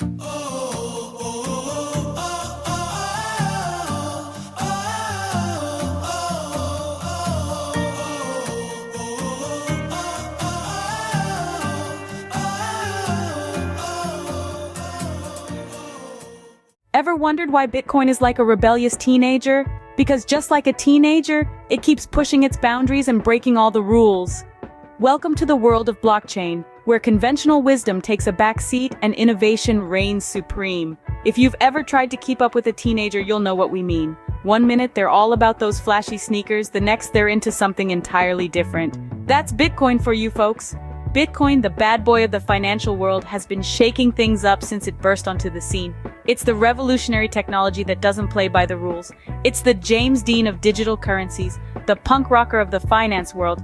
Ever wondered why Bitcoin is like a rebellious teenager? Because just like a teenager, it keeps pushing its boundaries and breaking all the rules. Welcome to the world of blockchain, where conventional wisdom takes a back seat and innovation reigns supreme. If you've ever tried to keep up with a teenager, you'll know what we mean. One minute they're all about those flashy sneakers, the next they're into something entirely different. That's Bitcoin for you folks. Bitcoin, the bad boy of the financial world, has been shaking things up since it burst onto the scene. It's the revolutionary technology that doesn't play by the rules. It's the James Dean of digital currencies, the punk rocker of the finance world,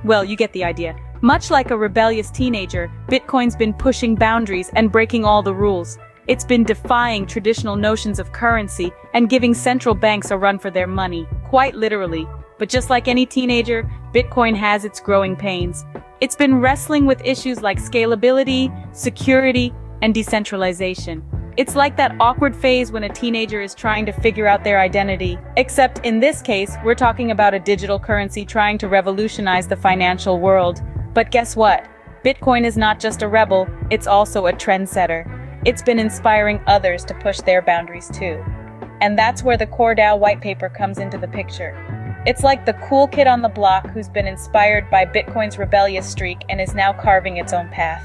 well, you get the idea. Much like a rebellious teenager, Bitcoin's been pushing boundaries and breaking all the rules. It's been defying traditional notions of currency and giving central banks a run for their money, quite literally. But just like any teenager, Bitcoin has its growing pains. It's been wrestling with issues like scalability, security, and decentralization. It's like that awkward phase when a teenager is trying to figure out their identity. Except in this case, we're talking about a digital currency trying to revolutionize the financial world. But guess what? Bitcoin is not just a rebel, it's also a trendsetter. It's been inspiring others to push their boundaries too. And that's where the CoreDAO white paper comes into the picture. It's like the cool kid on the block who's been inspired by Bitcoin's rebellious streak and is now carving its own path.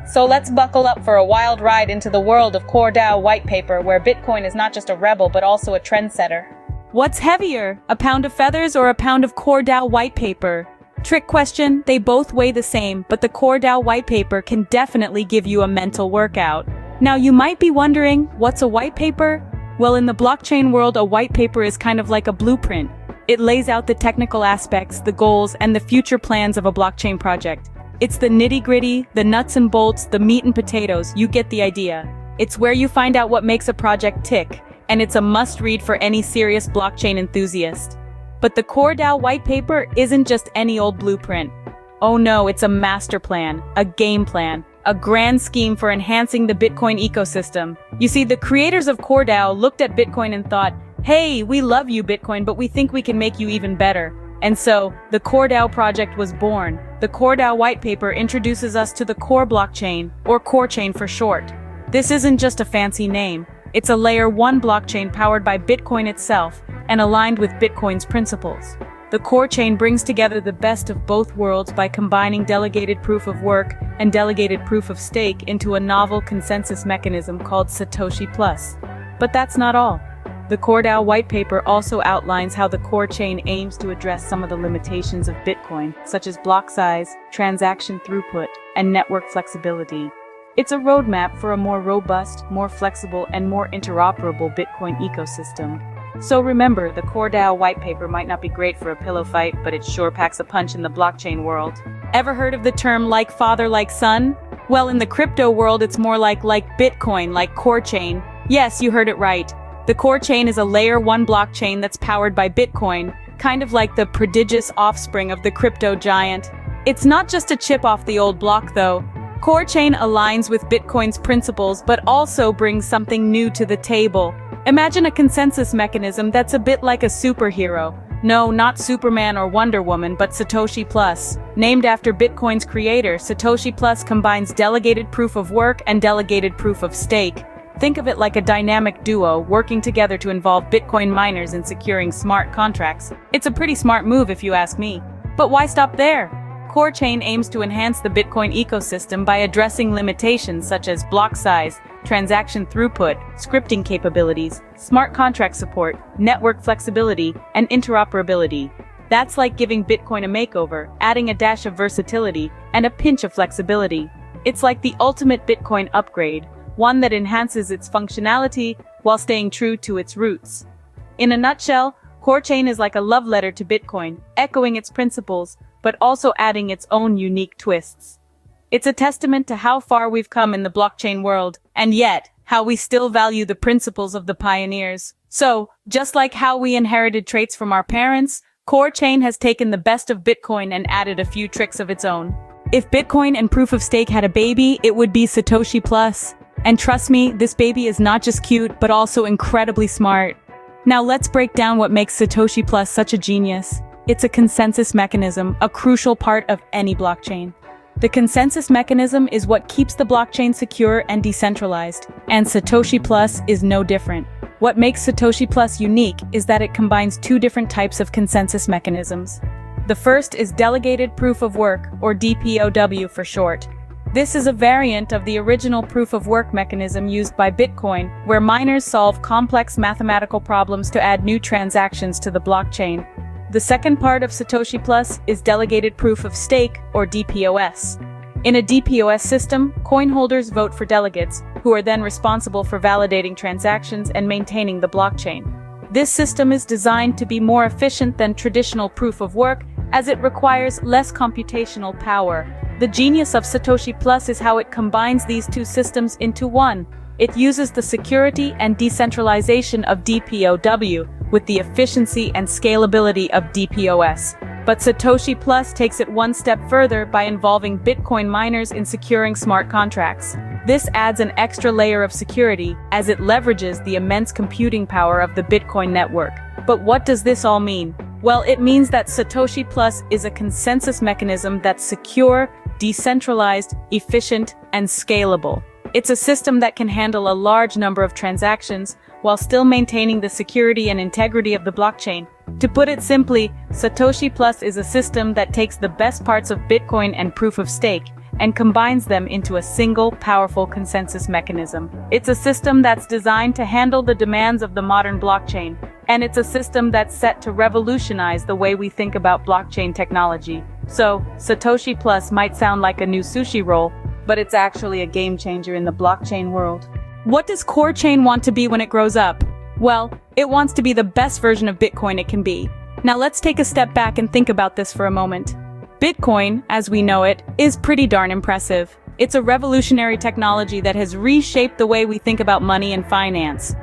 So let's buckle up for a wild ride into the world of CoreDAO white paper, where Bitcoin is not just a rebel but also a trendsetter. What's heavier, a pound of feathers or a pound of CoreDAO white paper? Trick question, they both weigh the same, but the CoreDAO white paper can definitely give you a mental workout. Now you might be wondering, what's a white paper? Well, in the blockchain world, a white paper is kind of like a blueprint. It lays out the technical aspects, the goals, and the future plans of a blockchain project. It's the nitty-gritty, the nuts and bolts, the meat and potatoes, you get the idea. It's where you find out what makes a project tick, and it's a must-read for any serious blockchain enthusiast. But the CoreDAO white paper isn't just any old blueprint. Oh no, it's a master plan, a game plan, a grand scheme for enhancing the Bitcoin ecosystem. You see, the creators of CoreDAO looked at Bitcoin and thought, hey, we love you, Bitcoin, but we think we can make you even better. And so, the CoreDAO project was born. The CoreDAO white paper introduces us to the core blockchain, or core chain for short. This isn't just a fancy name. It's a layer 1 blockchain powered by Bitcoin itself and aligned with Bitcoin's principles. The core chain brings together the best of both worlds by combining delegated proof of work and delegated proof of stake into a novel consensus mechanism called Satoshi Plus. But that's not all. The CoreDAO white paper also outlines how the core chain aims to address some of the limitations of Bitcoin, such as block size, transaction throughput, and network flexibility. It's a roadmap for a more robust, more flexible, and more interoperable Bitcoin ecosystem. So remember, the CoreDAO white paper might not be great for a pillow fight, but it sure packs a punch in the blockchain world. Ever heard of the term like father, like son? Well, in the crypto world, it's more like Bitcoin, like core chain. Yes, you heard it right. The core chain is a layer 1 blockchain that's powered by Bitcoin, kind of like the prodigious offspring of the crypto giant. It's not just a chip off the old block though. Core chain aligns with Bitcoin's principles but also brings something new to the table. Imagine a consensus mechanism that's a bit like a superhero. No, not Superman or Wonder Woman, but Satoshi Plus. Named after Bitcoin's creator, Satoshi Plus combines delegated proof of work and delegated proof of stake. Think of it like a dynamic duo working together to involve Bitcoin miners in securing smart contracts. It's a pretty smart move if you ask me. But why stop there? Core chain aims to enhance the Bitcoin ecosystem by addressing limitations such as block size, transaction throughput, scripting capabilities, smart contract support, network flexibility, and interoperability. That's like giving Bitcoin a makeover, adding a dash of versatility and a pinch of flexibility. It's like the ultimate Bitcoin upgrade, one that enhances its functionality while staying true to its roots. In a nutshell, Core chain is like a love letter to Bitcoin, echoing its principles, but also adding its own unique twists. It's a testament to how far we've come in the blockchain world, and yet, how we still value the principles of the pioneers. So, just like how we inherited traits from our parents, Core chain has taken the best of Bitcoin and added a few tricks of its own. If Bitcoin and proof of stake had a baby, it would be Satoshi Plus. And trust me, this baby is not just cute, but also incredibly smart. Now let's break down what makes Satoshi Plus such a genius. It's a consensus mechanism, a crucial part of any blockchain. The consensus mechanism is what keeps the blockchain secure and decentralized, and Satoshi Plus is no different. What makes Satoshi Plus unique is that it combines two different types of consensus mechanisms. The first is Delegated Proof of Work, or DPoW for short. This is a variant of the original proof of work mechanism used by Bitcoin, where miners solve complex mathematical problems to add new transactions to the blockchain. The second part of Satoshi Plus is Delegated Proof of Stake, or DPoS. In a DPoS system, coin holders vote for delegates, who are then responsible for validating transactions and maintaining the blockchain. This system is designed to be more efficient than traditional proof of work, as it requires less computational power. The genius of Satoshi Plus is how it combines these two systems into one. It uses the security and decentralization of DPoW with the efficiency and scalability of DPoS. But Satoshi Plus takes it one step further by involving Bitcoin miners in securing smart contracts. This adds an extra layer of security as it leverages the immense computing power of the Bitcoin network. But what does this all mean? Well, it means that Satoshi Plus is a consensus mechanism that's secure, decentralized, efficient, and scalable. It's a system that can handle a large number of transactions while still maintaining the security and integrity of the blockchain. To put it simply, Satoshi Plus is a system that takes the best parts of Bitcoin and proof of stake and combines them into a single, powerful consensus mechanism. It's a system that's designed to handle the demands of the modern blockchain, and it's a system that's set to revolutionize the way we think about blockchain technology. So, Satoshi Plus might sound like a new sushi roll, but it's actually a game changer in the blockchain world. What does CoreChain want to be when it grows up? Well, it wants to be the best version of Bitcoin it can be. Now let's take a step back and think about this for a moment. Bitcoin, as we know it, is pretty darn impressive. It's a revolutionary technology that has reshaped the way we think about money and finance.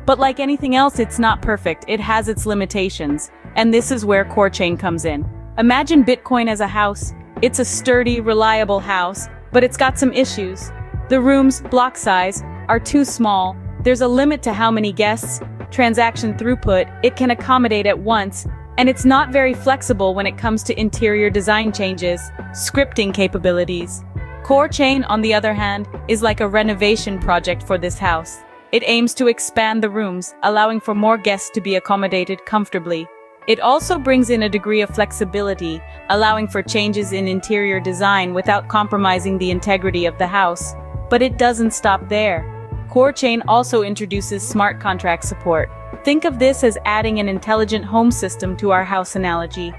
But like anything else, it's not perfect. It has its limitations. And this is where CoreChain comes in. Imagine Bitcoin as a house. It's a sturdy, reliable house, but it's got some issues. The room's block size are too small. There's a limit to how many guests, transaction throughput it can accommodate at once, and it's not very flexible when it comes to interior design changes, scripting capabilities. CoreChain, on the other hand, is like a renovation project for this house. It aims to expand the rooms, allowing for more guests to be accommodated comfortably. It also brings in a degree of flexibility, allowing for changes in interior design without compromising the integrity of the house. But it doesn't stop there. CoreChain also introduces smart contract support. Think of this as adding an intelligent home system to our house analogy.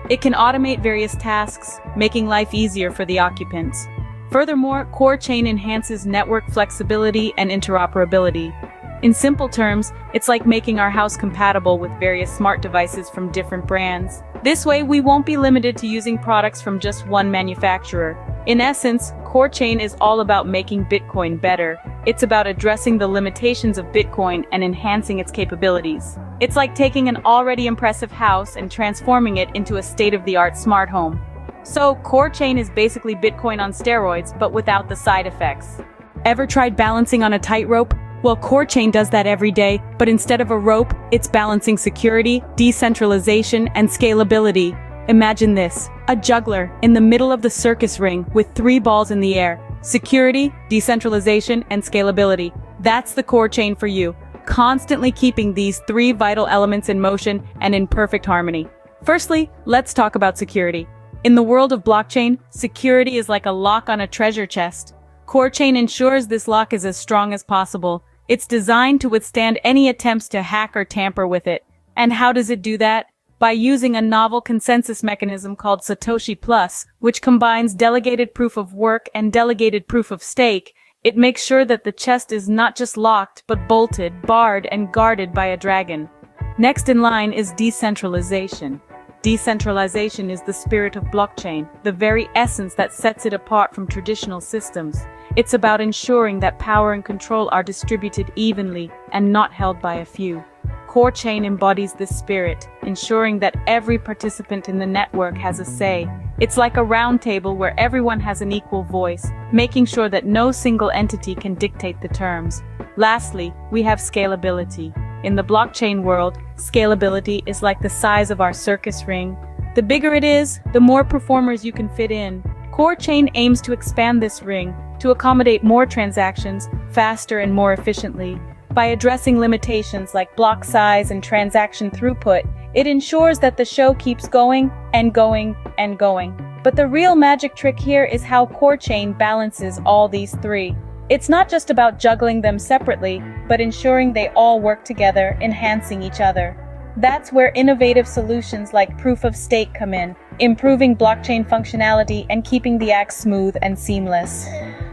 It can automate various tasks, making life easier for the occupants. Furthermore, CoreChain enhances network flexibility and interoperability. In simple terms, it's like making our house compatible with various smart devices from different brands. This way, we won't be limited to using products from just one manufacturer. In essence, CoreChain is all about making Bitcoin better. It's about addressing the limitations of Bitcoin and enhancing its capabilities. It's like taking an already impressive house and transforming it into a state-of-the-art smart home. So, CoreChain is basically Bitcoin on steroids, but without the side effects. Ever tried balancing on a tightrope? Well, CoreChain does that every day, but instead of a rope, it's balancing security, decentralization, and scalability. Imagine this, a juggler in the middle of the circus ring with 3 balls in the air. Security, decentralization, and scalability. That's the CoreChain for you, constantly keeping these 3 vital elements in motion and in perfect harmony. Firstly, let's talk about security. In the world of blockchain, security is like a lock on a treasure chest. CoreChain ensures this lock is as strong as possible. It's designed to withstand any attempts to hack or tamper with it. And how does it do that? By using a novel consensus mechanism called Satoshi Plus, which combines delegated proof of work and delegated proof of stake. It makes sure that the chest is not just locked, but bolted, barred, and guarded by a dragon. Next in line is decentralization. Decentralization is the spirit of blockchain, the very essence that sets it apart from traditional systems. It's about ensuring that power and control are distributed evenly and not held by a few. CoreChain embodies this spirit, ensuring that every participant in the network has a say, It's like a round table where everyone has an equal voice, making sure that no single entity can dictate the terms. Lastly, we have scalability. In the blockchain world, scalability is like the size of our circus ring. The bigger it is, the more performers you can fit in. CoreChain aims to expand this ring to accommodate more transactions faster and more efficiently. By addressing limitations like block size and transaction throughput, it ensures that the show keeps going and going and going. But the real magic trick here is how CoreChain balances all these three. It's not just about juggling them separately, but ensuring they all work together, enhancing each other. That's where innovative solutions like proof of stake come in, improving blockchain functionality and keeping the act smooth and seamless.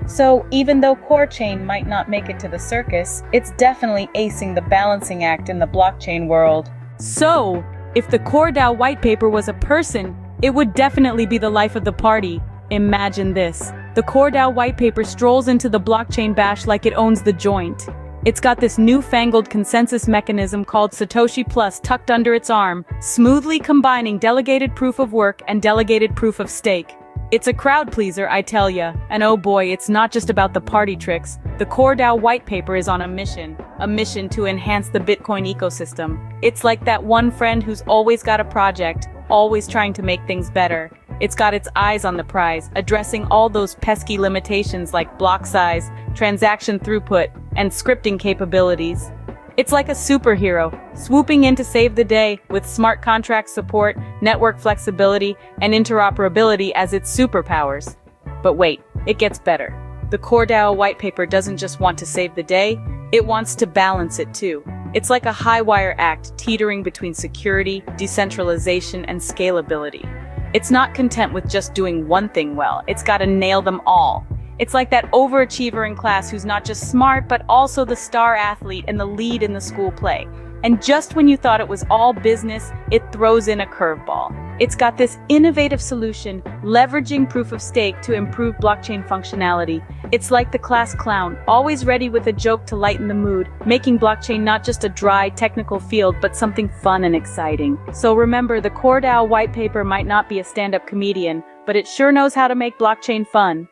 So, even though CoreChain might not make it to the circus, it's definitely acing the balancing act in the blockchain world. So, if the CoreDAO white paper was a person, it would definitely be the life of the party. Imagine this. The CoreDAO white paper strolls into the blockchain bash like it owns the joint. It's got this newfangled consensus mechanism called Satoshi Plus tucked under its arm, smoothly combining delegated proof of work and delegated proof of stake. It's a crowd pleaser, I tell ya. And oh boy, it's not just about the party tricks. The CoreDAO white paper is on a mission to enhance the Bitcoin ecosystem. It's like that one friend who's always got a project, always trying to make things better. It's got its eyes on the prize, addressing all those pesky limitations like block size, transaction throughput, and scripting capabilities. It's like a superhero, swooping in to save the day with smart contract support, network flexibility, and interoperability as its superpowers. But wait, it gets better. The CoreDAO white paper doesn't just want to save the day, it wants to balance it too. It's like a high-wire act teetering between security, decentralization, and scalability. It's not content with just doing one thing well, it's got to nail them all. It's like that overachiever in class who's not just smart, but also the star athlete and the lead in the school play. And just when you thought it was all business, it throws in a curveball. It's got this innovative solution, leveraging proof of stake to improve blockchain functionality. It's like the class clown, always ready with a joke to lighten the mood, making blockchain not just a dry, technical field, but something fun and exciting. So remember, the CoreDAO white paper might not be a stand-up comedian, but it sure knows how to make blockchain fun.